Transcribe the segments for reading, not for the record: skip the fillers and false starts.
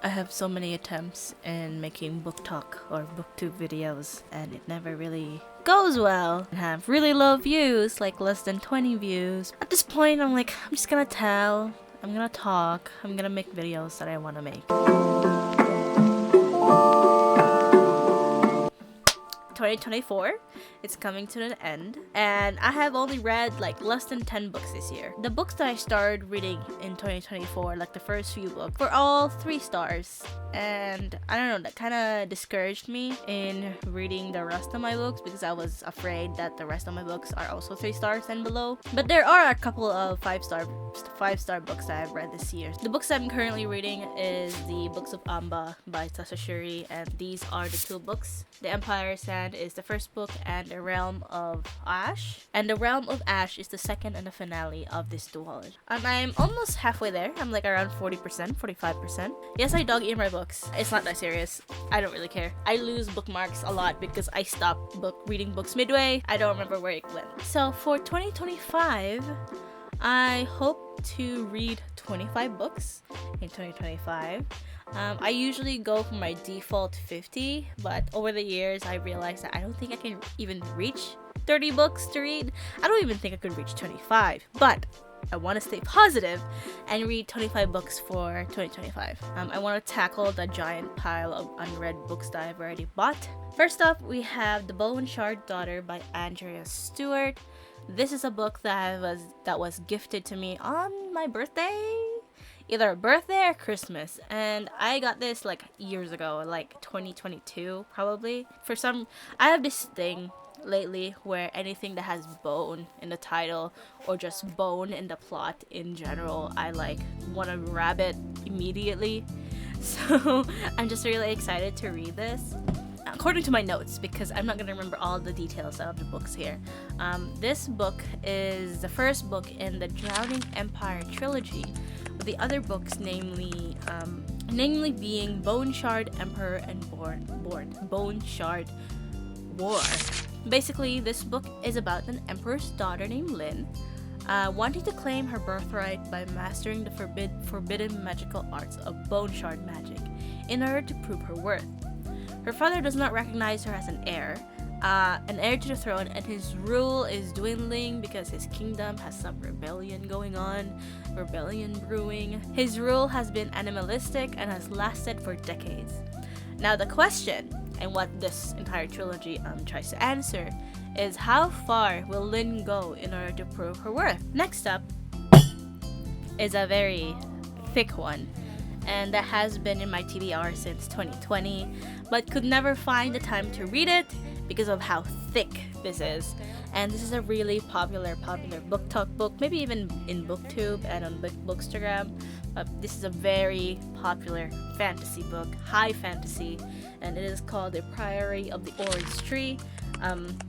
I have so many attempts in making book talk or booktube videos, and it never really goes well. I have really low views, like less than 20 views. At this point, I'm like, I'm just gonna tell, I'm gonna talk, I'm gonna make videos that I want to make. 2024, it's coming to an end, and I have only read like less than 10 books this year. The books that I started reading in 2024, like the first few books, were all 3 stars, and I don't know, that kind of discouraged me in reading the rest of my books because I was afraid that the rest of my books are also 3 stars and below. But there are a couple of 5-star books that I've read this year. The books I'm currently reading is the Books of Amba by Tasashuri, and these are the 2 books. The Empire Sand is the first book, and The Realm of Ash. And The Realm of Ash is the second and the finale of this duology. I'm almost halfway there. I'm like around 40%, 45%. Yes, I dog eat my books. It's not that serious. I don't really care. I lose bookmarks a lot because I stopped reading books midway. I don't remember where it went. So for 2025, I hope to read 25 books in 2025. I usually go for my default 50, but over the years I realized that I don't think I can even reach 30 books to read. I don't even think I could reach 25, but I want to stay positive and read 25 books for 2025. I want to tackle the giant pile of unread books that I've already bought. First up, we have The Bow and Shard Daughter by Andrea Stewart. This is a book that was gifted to me on my birthday, either birthday or Christmas, and I got this like years ago, like 2022 probably. I have this thing lately where anything that has bone in the title or just bone in the plot in general, I like want to grab it immediately. So I'm just really excited to read this. According to my notes, because I'm not going to remember all the details of the books here. This book is the first book in the Drowning Empire trilogy, with the other books namely being Bone Shard Emperor and Bone Shard War. Basically, this book is about an emperor's daughter named Lynn, wanting to claim her birthright by mastering the forbidden magical arts of bone shard magic in order to prove her worth. Her father does not recognize her as an heir to the throne, and his rule is dwindling because his kingdom has some rebellion brewing. His rule has been animalistic and has lasted for decades. Now the question, and what this entire trilogy tries to answer, is how far will Lynn go in order to prove her worth? Next up is a very thick one, and that has been in my TBR since 2020, but could never find the time to read it because of how thick this is. And this is a really popular book talk book, maybe even in booktube and on bookstagram. This is a very popular fantasy book, high fantasy, and it is called The Priory of the Orange Tree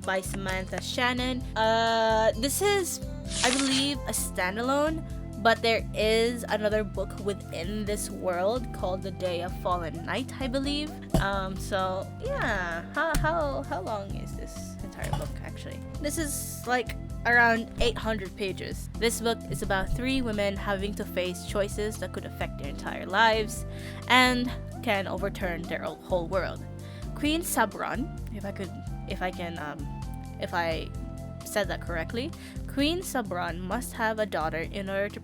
by Samantha Shannon. This is, I believe, a standalone, but there is another book within this world called The Day of Fallen Night, I believe. So yeah, how long is this entire book actually? This is like around 800 pages. This book is about 3 women having to face choices that could affect their entire lives and can overturn their whole world. Queen Sabron, if I said that correctly, Queen Sabron must have a daughter in order to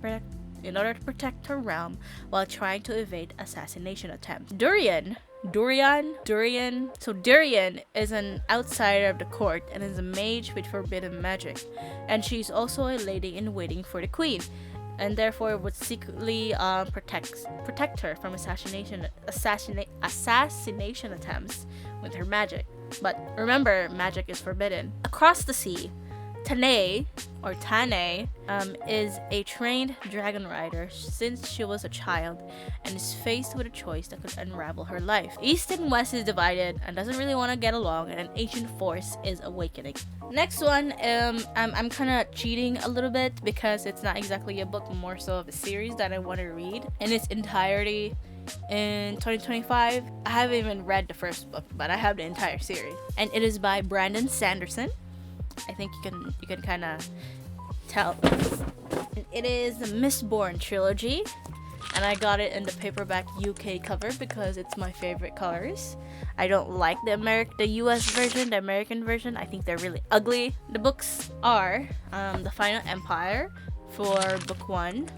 protect her realm while trying to evade assassination attempts. Durian is an outsider of the court and is a mage with forbidden magic, and she's also a lady in waiting for the queen, and therefore would secretly protect her from assassination attempts with her magic. But remember, magic is forbidden. Across the sea, Tane is a trained dragon rider since she was a child and is faced with a choice that could unravel her life. East and West is divided and doesn't really want to get along, and an ancient force is awakening. Next one, I'm kind of cheating a little bit because it's not exactly a book, more so of a series that I want to read in its entirety in 2025. I haven't even read the first book, but I have the entire series, and it is by Brandon Sanderson. I think you can kind of tell. It is the Mistborn trilogy, and I got it in the paperback UK cover because it's my favorite colors. I don't like the US version, the American version. I think they're really ugly. The books are The Final Empire for book 1,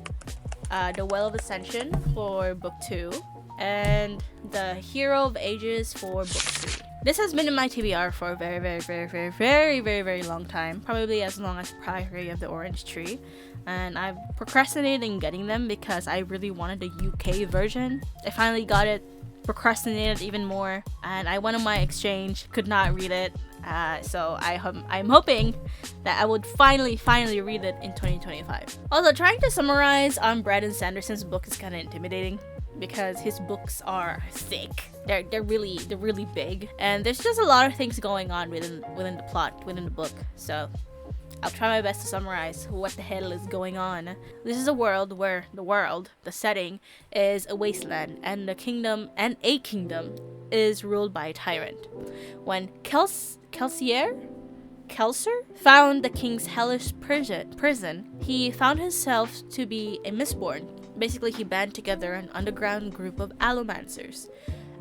The Well of Ascension for book 2, and The Hero of Ages for book 3. This has been in my TBR for a very long time, probably as long as Priory of the Orange Tree, and I've procrastinated in getting them because I really wanted the UK version. I finally got it, procrastinated even more, and I went on my exchange, could not read it, so I'm hoping that I would finally read it in 2025. Also, trying to summarize Brandon Sanderson's book is kind of intimidating because his books are thick. They're really big, and there's just a lot of things going on within the plot, within the book. So I'll try my best to summarize what the hell is going on. This is a world where the setting is a wasteland, and a kingdom is ruled by a tyrant. When Kelsier found the king's hellish prison, he found himself to be a mistborn. Basically, he band together an underground group of allomancers.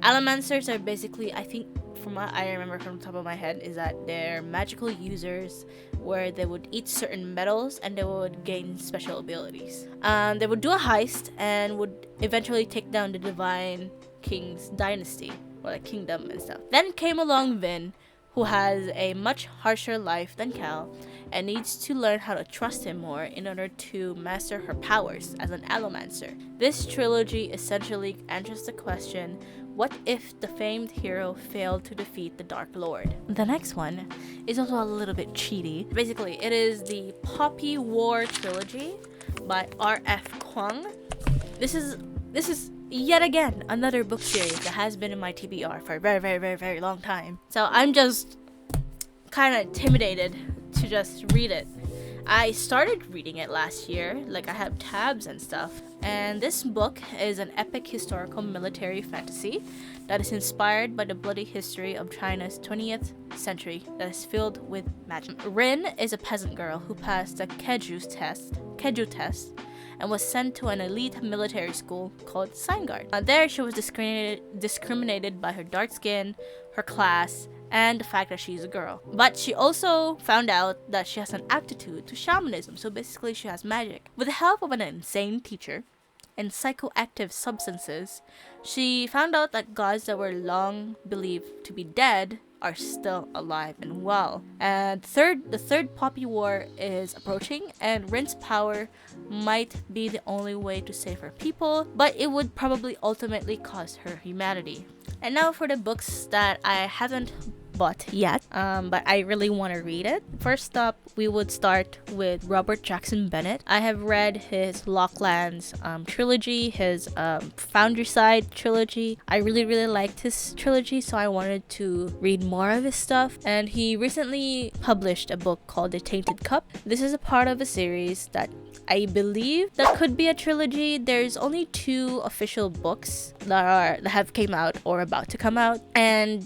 Allomancers are basically, I think, from what I remember from the top of my head, is that they're magical users where they would eat certain metals and they would gain special abilities. They would do a heist and would eventually take down the Divine King's dynasty, or the kingdom and stuff. Then came along Vin, who has a much harsher life than Cal and needs to learn how to trust him more in order to master her powers as an allomancer. This trilogy essentially answers the question, what if the famed hero failed to defeat the Dark Lord? The next one is also a little bit cheaty. Basically, it is the Poppy War trilogy by R.F. Kuang. This is yet again another book series that has been in my TBR for a very long time. So I'm just kind of intimidated to just read it. I started reading it last year, like I have tabs and stuff, and this book is an epic historical military fantasy that is inspired by the bloody history of China's 20th century that is filled with magic. Rin is a peasant girl who passed the Keju test and was sent to an elite military school called Sign Guard. There she was discriminated by her dark skin, her class, and the fact that she's a girl. But she also found out that she has an aptitude to shamanism, so basically she has magic. With the help of an insane teacher and psychoactive substances, she found out that gods that were long believed to be dead are still alive and well. And the third Poppy War is approaching, and Rin's power might be the only way to save her people, but it would probably ultimately cost her humanity. And now for the books that I haven't bought yet, but I really want to read it. First up, we would start with Robert Jackson Bennett. I have read his Locklands trilogy, his Founderside trilogy. I really liked his trilogy, so I wanted to read more of his stuff. And he recently published a book called The Tainted Cup. This is a part of a series that I believe that could be a trilogy. There's only 2 official books that have came out or about to come out, and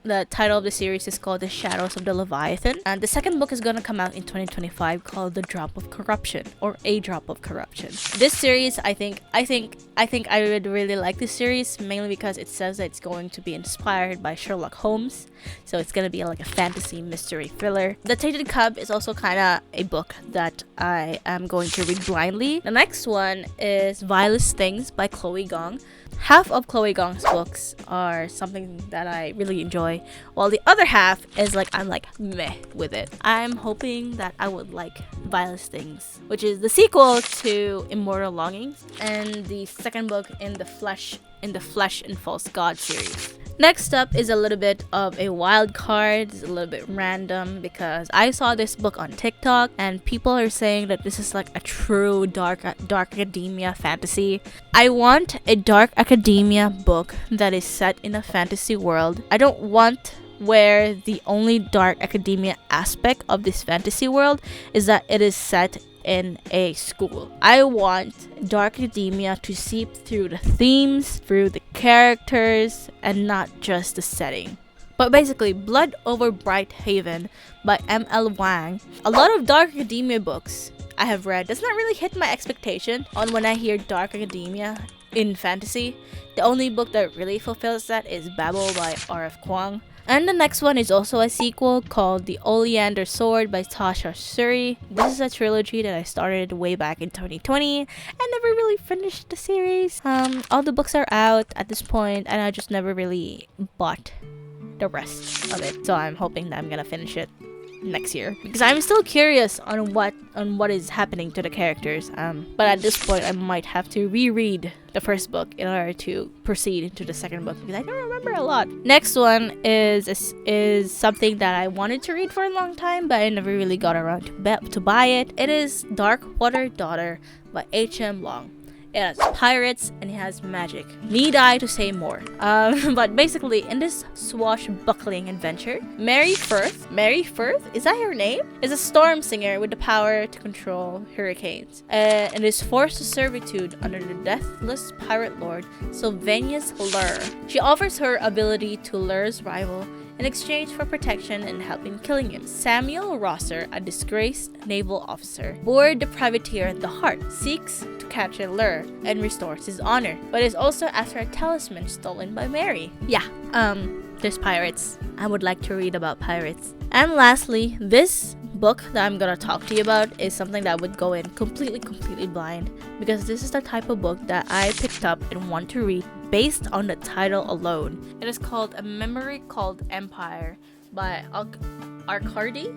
the title of the series is called The Shadows of the Leviathan, and the second book is gonna come out in 2025 called The Drop of Corruption, or A Drop of Corruption. This series, I think I would really like this series, mainly because it says that it's going to be inspired by Sherlock Holmes, so it's gonna be like a fantasy mystery thriller. The Tainted Cup is also kind of a book that I am going to read blindly. The next one is Vilest Things by Chloe Gong. Half of Chloe Gong's books are something that I really enjoy, while the other half is I'm meh with it. I'm hoping that I would like Vilest Things, which is the sequel to Immortal Longings and the second book in the Flesh and False God series. Next up is a little bit of a wild card. It's a little bit random because I saw this book on TikTok and people are saying that this is like a true dark academia fantasy. I want a dark academia book that is set in a fantasy world. I don't want where the only dark academia aspect of this fantasy world is that it is set in a school. I want dark academia to seep through the themes, through the characters, and not just the setting. But basically, Blood Over Bright Haven by M.L. Wang. A lot of dark academia books I have read does not really hit my expectation on when I hear dark academia in fantasy. The only book that really fulfills that is Babel by R.F. Kuang. And the next one is also a sequel called The Oleander Sword by Tasha Suri. This is a trilogy that I started way back in 2020 and never really finished the series. All the books are out at this point and I just never really bought the rest of it. So I'm hoping that I'm gonna finish it next year because I'm still curious on what is happening to the characters. But at this point I might have to reread the first book in order to proceed into the second book because I don't remember a lot. Next one is something that I wanted to read for a long time but I never really got around to buy it. It is Darkwater Daughter by H.M. Long. It has pirates and it has magic. Need I to say more? But basically, in this swashbuckling adventure, Mary Firth, is that her name? Is a storm singer with the power to control hurricanes, and is forced to servitude under the deathless pirate lord Sylvanus Lur. She offers her ability to Lur's rival in exchange for protection and help in killing him. Samuel Rosser, a disgraced naval officer, board the privateer The Heart, seeks to capture Lur and restores his honor, but is also after a talisman stolen by Mary. There's pirates. I would like to read about pirates. And lastly, this book that I'm gonna talk to you about is something that I would go in completely blind because this is the type of book that I picked up and want to read based on the title alone. It is called A Memory Called Empire by Arcady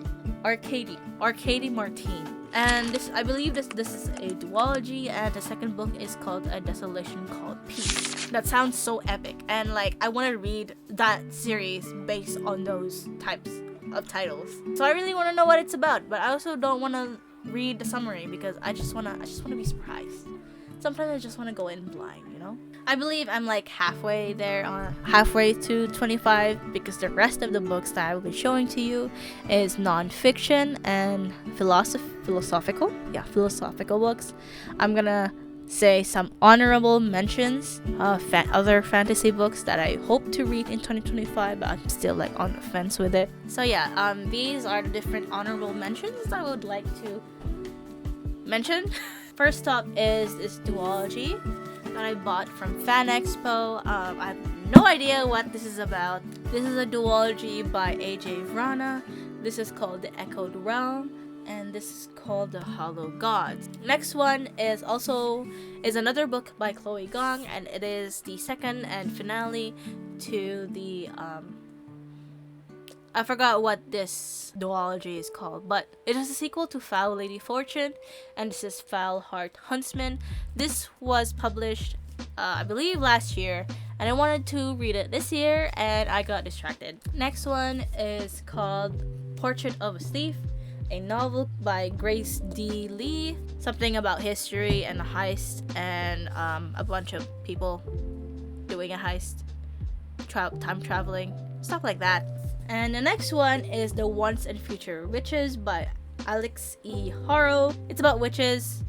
Martin. And this, I believe this is a duology, and the second book is called A Desolation Called Peace. That sounds so epic, and like I want to read that series based on those types of titles. So I really want to know what it's about, but I also don't want to read the summary because I just want to be surprised. Sometimes I just want to go in blind, you know? I believe I'm like halfway to 25 because the rest of the books that I will be showing to you is non-fiction and philosophical books. I'm gonna say some honorable mentions of other fantasy books that I hope to read in 2025, but I'm still like on the fence with it. So yeah, these are the different honorable mentions I would like to mention. First up is this duology that I bought from Fan Expo. I have no idea what this is about. This is a duology by A.J. Vrana. This is called The Echoed Realm, and this is called The Hollow Gods. Next one is another book by Chloe Gong, and it is the second and finale to the I forgot what this duology is called, but it is a sequel to Foul Lady Fortune, and this is Foul Heart Huntsman. This was published, I believe, last year, and I wanted to read it this year, and I got distracted. Next one is called Portrait of a Thief, a novel by Grace D. Lee, something about history and a heist, and a bunch of people doing a heist, time traveling, stuff like that. And the next one is The Once and Future Witches by Alex E. Haro. It's about witches,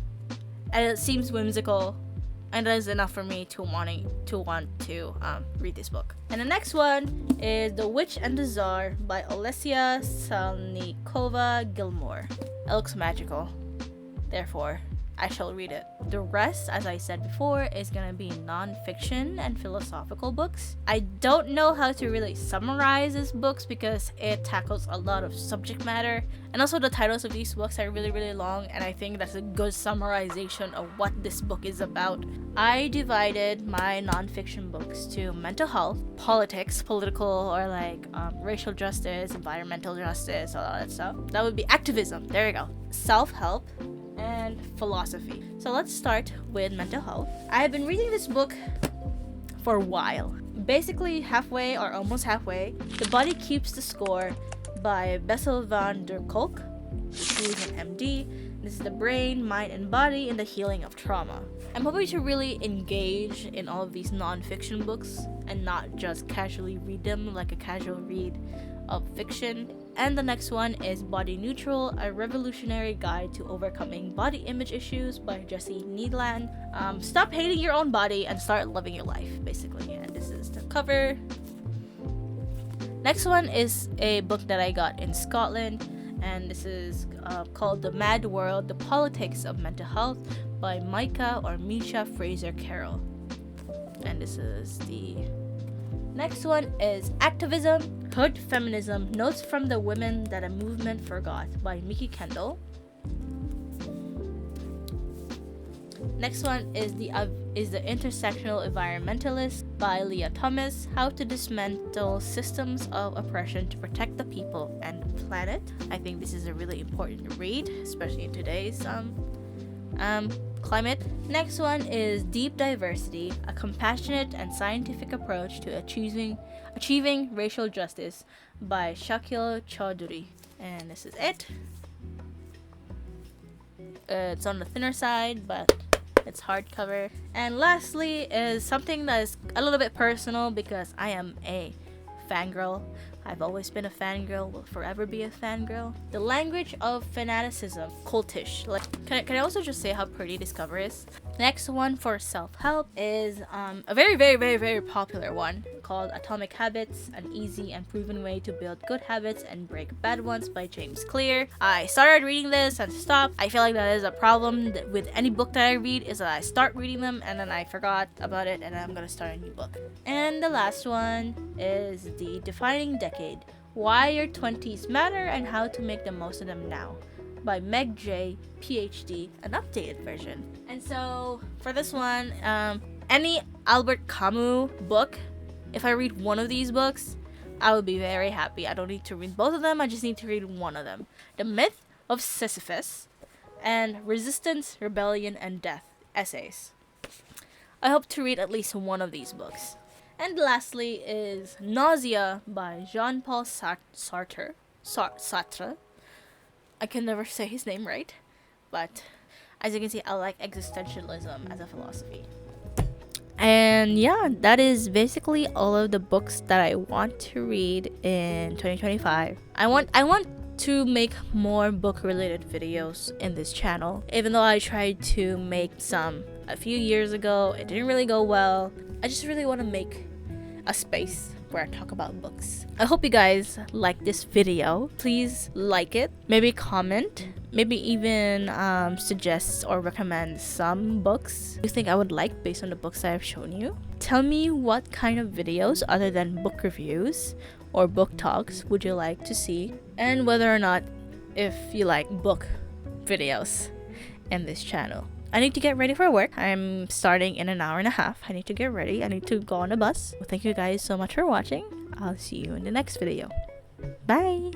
and it seems whimsical, and that is enough for me to want to read this book. And the next one is The Witch and the Tsar by Olesya Salnikova Gilmore. It looks magical, therefore I shall read it. The rest, as I said before, is gonna be non-fiction and philosophical books. I don't know how to really summarize these books because it tackles a lot of subject matter, and also the titles of these books are really long, and I think that's a good summarization of what this book is about. I divided my non-fiction books to mental health, politics, political or like racial justice, environmental justice, all that stuff. That would be activism. There you go. Self-help and philosophy. So let's start with mental health. I have been reading this book for a while. Basically halfway or almost halfway. The Body Keeps the Score by Bessel van der Kolk, who is an MD. This is the brain, mind, and body in the healing of trauma. I'm hoping to really engage in all of these non-fiction books and not just casually read them like a casual read of fiction. And the next one is Body Neutral, a revolutionary guide to overcoming body image issues by Jessie Needland. Stop hating your own body and start loving your life, basically. And this is the cover. Next one is a book that I got in Scotland, and this is called The Mad World: The Politics of Mental Health by Misha Fraser Carroll. And this is the next one is Activism, Hood Feminism, Notes from the Women That a Movement Forgot by Mickey Kendall. Next one is the Intersectional Environmentalist by Leah Thomas, How to Dismantle Systems of Oppression to Protect the People and the Planet. I think this is a really important read, especially in today's climate. Next one is Deep Diversity, a compassionate and scientific approach to achieving racial justice by Shakil Chaudhuri. And this is it. It's on the thinner side, but it's hardcover. And lastly is something that is a little bit personal because I am a fangirl. I've always been a fangirl, will forever be a fangirl. The Language of Fanaticism, Cultish. Can I also just say how pretty this cover is? Next one for self-help is a very, very, very, very popular one called Atomic Habits, An Easy and Proven Way to Build Good Habits and Break Bad Ones by James Clear. I started reading this and stopped. I feel like that is a problem with any book that I read, is that I start reading them and then I forgot about it and I'm gonna start a new book. And the last one is The Defining Decade, Why Your 20s Matter and How to Make the Most of Them Now by Meg J, PhD, an updated version. And so for this one, any Albert Camus book, if I read one of these books, I would be very happy. I don't need to read both of them, I just need to read one of them. The Myth of Sisyphus and Resistance, Rebellion, and Death essays. I hope to read at least one of these books. And lastly is Nausea by Jean-Paul Sartre. I can never say his name right, but as you can see, I like existentialism as a philosophy. And yeah, that is basically all of the books that I want to read in 2025. I want to make more book related videos in this channel. Even though I tried to make some a few years ago, it didn't really go well. I just really want to make a space where I talk about books. I hope you guys like this video. Please like it, maybe comment, maybe even suggest or recommend some books you think I would like based on the books that I've shown you. Tell me what kind of videos other than book reviews or book talks would you like to see, and whether or not if you like book videos in this channel. I need to get ready for work. I'm starting in an hour and a half. I need to get ready. I need to go on a bus. Well, thank you guys so much for watching. I'll see you in the next video. Bye!